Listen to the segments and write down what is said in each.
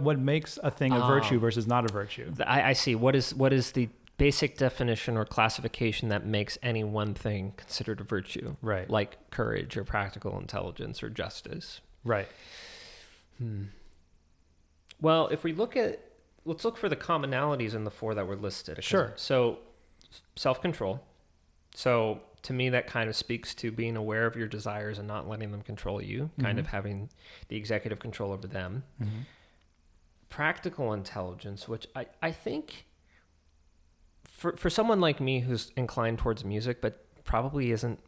what makes a thing a virtue versus not a virtue. I see. What is the basic definition or classification that makes any one thing considered a virtue? Right. Like courage or practical intelligence or justice. Right. Well, if we let's look for the commonalities in the four that were listed. Sure. So self-control. So to me, that kind of speaks to being aware of your desires and not letting them control you, kind of having the executive control over them. Practical intelligence, which I think for someone like me who's inclined towards music, but probably isn't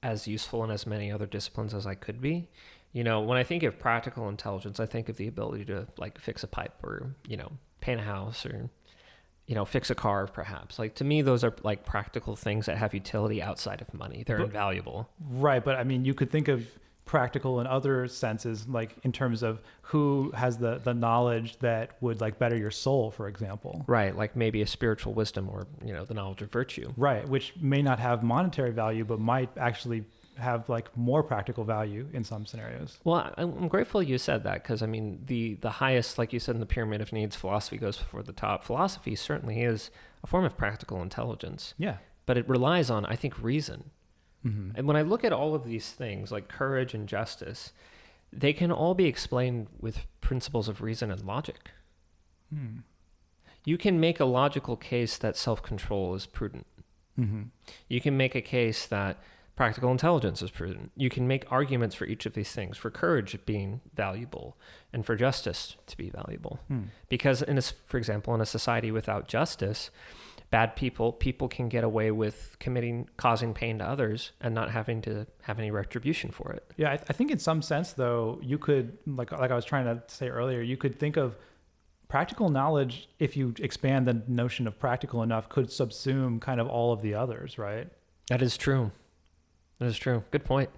as useful in as many other disciplines as I could be. You know, when I think of practical intelligence, I think of the ability to like fix a pipe or, you know, paint a house or, you know, fix a car perhaps. Like to me, those are like practical things that have utility outside of money. They're invaluable. Right. But I mean, you could think of practical in other senses, like in terms of who has the knowledge that would like better your soul, for example. Right. Like maybe a spiritual wisdom or, you know, the knowledge of virtue. Right. Which may not have monetary value, but might actually have like more practical value in some scenarios. Well, I'm grateful you said that because I mean, the highest, like you said, in the pyramid of needs, philosophy goes before the top. Philosophy certainly is a form of practical intelligence. Yeah. But it relies on, I think, reason. And when I look at all of these things like courage and justice, they can all be explained with principles of reason and logic. You can make a logical case that self-control is prudent. You can make a case that practical intelligence is prudent. You can make arguments for each of these things, for courage being valuable and for justice to be valuable. Because for example, in a society without justice, bad people can get away with causing pain to others and not having to have any retribution for it. Yeah, I think in some sense, though, you could, like I was trying to say earlier, you could think of practical knowledge, if you expand the notion of practical enough, could subsume kind of all of the others, right? That is true. That is true. Good point.